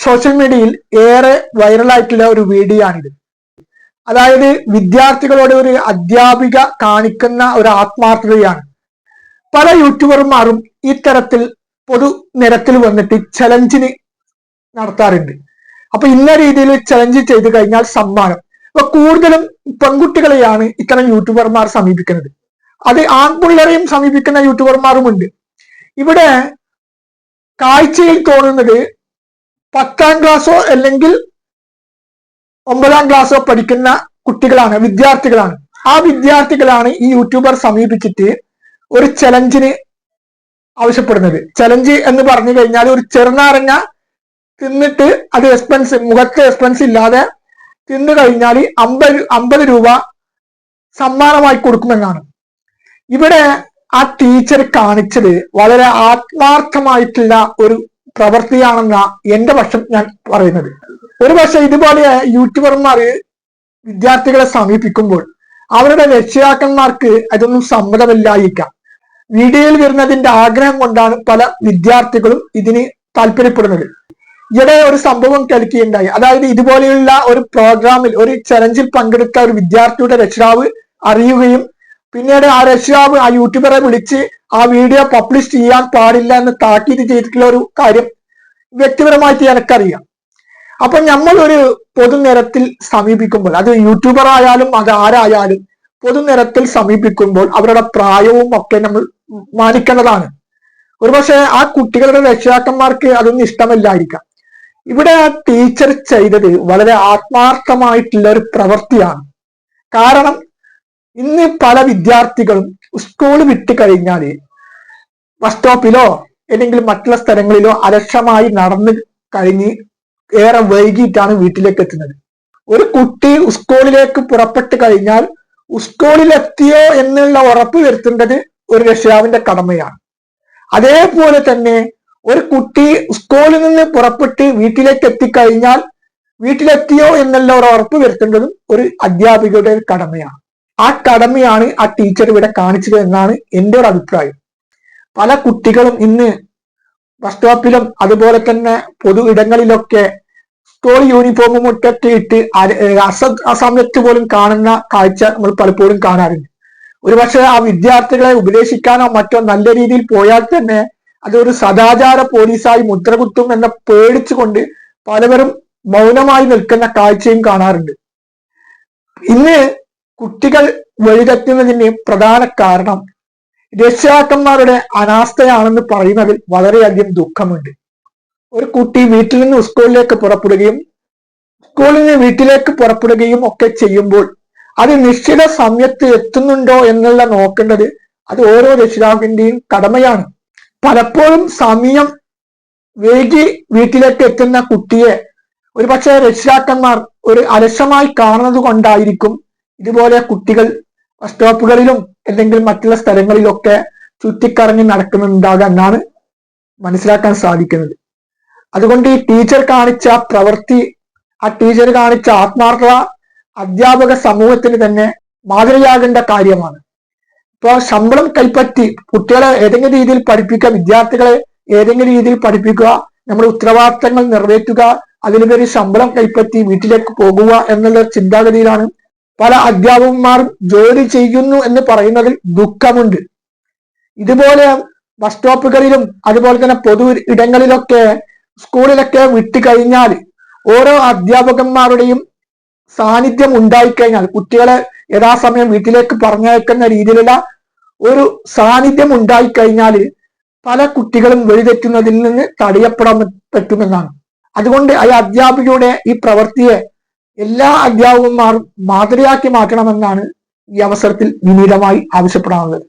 Social മീഡിയയിൽ ഏറെ വൈറലായിട്ടുള്ള ഒരു വീഡിയോ ആണിത്. അതായത് വിദ്യാർത്ഥികളോട് ഒരു അധ്യാപിക കാണിക്കുന്ന ഒരു ആത്മാർത്ഥതയാണ്. പല യൂട്യൂബർമാരും ഇത്തരത്തിൽ പൊതുനിരത്തിൽ വന്നിട്ട് ചലഞ്ചിന് നടത്താറുണ്ട്. അപ്പൊ ഇന്ന രീതിയിൽ ചലഞ്ച് ചെയ്ത് കഴിഞ്ഞാൽ സമ്മാനം. അപ്പൊ കൂടുതലും പെൺകുട്ടികളെയാണ് ഇത്തരം യൂട്യൂബർമാർ സമീപിക്കുന്നത്. അത് ആൺപിള്ളേരെയും സമീപിക്കുന്ന യൂട്യൂബർമാരുമുണ്ട്. ഇവിടെ കാഴ്ചയിൽ തോന്നുന്നത് 10ാം ക്ലാസ്സോ അല്ലെങ്കിൽ 9ാം ക്ലാസ്സോ പഠിക്കുന്ന കുട്ടികളാണ്, വിദ്യാർത്ഥികളാണ്. ആ വിദ്യാർത്ഥികളാണ് ഈ യൂട്യൂബർ സമീപിച്ചിട്ട് ഒരു ചലഞ്ചിന് ആവശ്യപ്പെടുന്നത്. ചലഞ്ച് എന്ന് പറഞ്ഞു കഴിഞ്ഞാൽ ഒരു ചെറുനാരങ്ങ തിന്നിട്ട് അത് മുഖത്ത് എക്സ്പെൻസ് ഇല്ലാതെ തിന്നു കഴിഞ്ഞാൽ 50 രൂപ സമ്മാനമായി കൊടുക്കുമെന്നാണ്. ഇവിടെ ആ ടീച്ചർ കാണിച്ചത് വളരെ ആത്മാർത്ഥമായിട്ടുള്ള ഒരു പ്രവൃത്തിയാണെന്ന എന്റെ പക്ഷം ഞാൻ പറയുന്നത്. ഒരു പക്ഷെ ഇതുപോലെ യൂട്യൂബർമാർ വിദ്യാർത്ഥികളെ സമീപിക്കുമ്പോൾ അവരുടെ രക്ഷിതാക്കന്മാർക്ക് അതൊന്നും സമ്മതമില്ലായിരിക്കാം. വീഡിയോയിൽ വരുന്നതിന്റെ ആഗ്രഹം കൊണ്ടാണ് പല വിദ്യാർത്ഥികളും ഇതിന് താല്പര്യപ്പെടുന്നത്. ഇവിടെ ഒരു സംഭവം കേൾക്കുകയുണ്ടായി. അതായത് ഇതുപോലെയുള്ള ഒരു പ്രോഗ്രാമിൽ ഒരു ചലഞ്ചിൽ പങ്കെടുത്ത ഒരു വിദ്യാർത്ഥിയുടെ രക്ഷിതാവ് അറിയുകയും പിന്നീട് ആ രക്ഷിതാവ് ആ യൂട്യൂബറെ വിളിച്ച് ആ വീഡിയോ പബ്ലിഷ് ചെയ്യാൻ പാടില്ല എന്ന് താക്കീത് ചെയ്തിട്ടുള്ള ഒരു കാര്യം വ്യക്തിപരമായിട്ട് എനിക്കറിയാം. അപ്പൊ നമ്മൾ ഒരു പൊതുനിരത്തിൽ സമീപിക്കുമ്പോൾ, അത് യൂട്യൂബർ ആയാലും അത് ആരായാലും പൊതുനിരത്തിൽ സമീപിക്കുമ്പോൾ അവരുടെ പ്രായവും ഒക്കെ നമ്മൾ മാനിക്കേണ്ടതാണ്. ഒരുപക്ഷെ ആ കുട്ടികളുടെ രക്ഷിതാക്കന്മാർക്ക് അതൊന്നും ഇഷ്ടമല്ലായിരിക്കാം. ഇവിടെ ആ ടീച്ചർ ചെയ്തത് വളരെ ആത്മാർത്ഥമായിട്ടുള്ള ഒരു പ്രവൃത്തിയാണ്. കാരണം ഇന്ന് പല വിദ്യാർത്ഥികളും സ്കൂൾ വിട്ട് കഴിഞ്ഞാൽ ബസ് സ്റ്റോപ്പിലോ അല്ലെങ്കിൽ മറ്റുള്ള സ്ഥലങ്ങളിലോ അലക്ഷ്യമായി നടന്നു കഴിഞ്ഞ് ഏറെ വൈകിട്ടാണ് വീട്ടിലേക്ക് എത്തുന്നത്. ഒരു കുട്ടി സ്കൂളിലേക്ക് പുറപ്പെട്ടു കഴിഞ്ഞാൽ സ്കൂളിലെത്തിയോ എന്നുള്ള ഉറപ്പ് വരുത്തേണ്ടത് ഒരു രക്ഷിതാവിന്റെ കടമയാണ്. അതേപോലെ തന്നെ ഒരു കുട്ടി സ്കൂളിൽ നിന്ന് പുറപ്പെട്ട് വീട്ടിലേക്ക് എത്തിക്കഴിഞ്ഞാൽ വീട്ടിലെത്തിയോ എന്നുള്ള ഒരു ഉറപ്പ് വരുത്തേണ്ടതും ഒരു അധ്യാപികയുടെ കടമയാണ്. ആ കടമയാണ് ആ ടീച്ചർ ഇവിടെ കാണിച്ചത് എന്നാണ് എൻ്റെ ഒരു അഭിപ്രായം. പല കുട്ടികളും ഇന്ന് ബസ് സ്റ്റോപ്പിലും അതുപോലെ തന്നെ പൊതു ഇടങ്ങളിലൊക്കെ സ്കൂൾ യൂണിഫോമും ഒക്കെ ഇട്ട് അസമയത്ത് പോലും കാണുന്ന കാഴ്ച നമ്മൾ പലപ്പോഴും കാണാറുണ്ട്. ഒരുപക്ഷെ ആ വിദ്യാർത്ഥികളെ ഉപദേശിക്കാനോ മറ്റോ നല്ല രീതിയിൽ പോയാൽ തന്നെ അതൊരു സദാചാര പോലീസായി മുദ്രകുത്തും എന്ന പേടിച്ചുകൊണ്ട് പലവരും മൗനമായി നിൽക്കുന്ന കാഴ്ചയും കാണാറുണ്ട്. ഇന്ന് കുട്ടികൾ വഴിതെറ്റുന്നതിന് പ്രധാന കാരണം രക്ഷിതാക്കന്മാരുടെ അനാസ്ഥയാണെന്ന് പറയുന്നതിൽ വളരെയധികം ദുഃഖമുണ്ട്. ഒരു കുട്ടി വീട്ടിൽ നിന്ന് സ്കൂളിലേക്ക് പുറപ്പെടുകയും സ്കൂളിൽ നിന്ന് വീട്ടിലേക്ക് പുറപ്പെടുകയും ഒക്കെ ചെയ്യുമ്പോൾ അത് നിശ്ചിത സമയത്ത് എത്തുന്നുണ്ടോ എന്നുള്ള നോക്കേണ്ടത് അത് ഓരോ രക്ഷിതാവിന്റെയും കടമയാണ്. പലപ്പോഴും സമയം വൈകി വീട്ടിലേക്ക് എത്തുന്ന കുട്ടിയെ ഒരുപക്ഷെ രക്ഷിതാക്കന്മാർ ഒരു അലക്ഷ്യമായി കാണുന്നത് കൊണ്ടായിരിക്കും ഇതുപോലെ കുട്ടികൾ ബസ് സ്റ്റോപ്പുകളിലും അല്ലെങ്കിൽ മറ്റുള്ള സ്ഥലങ്ങളിലൊക്കെ ചുറ്റിക്കറങ്ങി നടക്കുന്നുണ്ടാകാം എന്നാണ് മനസ്സിലാക്കാൻ സാധിക്കുന്നത്. അതുകൊണ്ട് ഈ ടീച്ചർ കാണിച്ച പ്രവൃത്തി, ആ ടീച്ചർ കാണിച്ച ആത്മാർത്ഥത അധ്യാപക സമൂഹത്തിന് തന്നെ മാതൃകയാകേണ്ട കാര്യമാണ്. ഇപ്പൊ ശമ്പളം കൈപ്പറ്റി കുട്ടികളെ ഏതെങ്കിലും രീതിയിൽ പഠിപ്പിക്കുക, വിദ്യാർത്ഥികളെ ഏതെങ്കിലും രീതിയിൽ പഠിപ്പിക്കുക, നമ്മുടെ ഉത്തരവാദിത്തങ്ങൾ നിറവേറ്റുക, അതിലുപരി ശമ്പളം കൈപ്പറ്റി വീട്ടിലേക്ക് പോകുക എന്നുള്ള ചിന്താഗതിയിലാണ് പല അധ്യാപകന്മാരും ജോലി ചെയ്യുന്നു എന്ന് പറയുന്നതിൽ ദുഃഖമുണ്ട്. ഇതുപോലെ ബസ് സ്റ്റോപ്പുകളിലും അതുപോലെ തന്നെ പൊതു ഇടങ്ങളിലൊക്കെ സ്കൂളിലൊക്കെ വിട്ടു കഴിഞ്ഞാൽ ഓരോ അധ്യാപകന്മാരുടെയും സാന്നിധ്യം ഉണ്ടായിക്കഴിഞ്ഞാൽ, കുട്ടികളെ യഥാസമയം വീട്ടിലേക്ക് പറഞ്ഞയക്കുന്ന രീതിയിലുള്ള ഒരു സാന്നിധ്യം ഉണ്ടായിക്കഴിഞ്ഞാൽ പല കുട്ടികളും വഴിതെറ്റുന്നതിൽ നിന്ന് തടയപ്പെടാൻ പറ്റുമെന്നാണ്. അതുകൊണ്ട് ഈ അധ്യാപികയുടെ ഈ പ്രവൃത്തിയെ എല്ലാ അധ്യാപകന്മാരും മാതൃകയാക്കി മാറ്റണമെന്നാണ് ഈ അവസരത്തിൽ വിനീതമായി ആവശ്യപ്പെടാനുള്ളത്.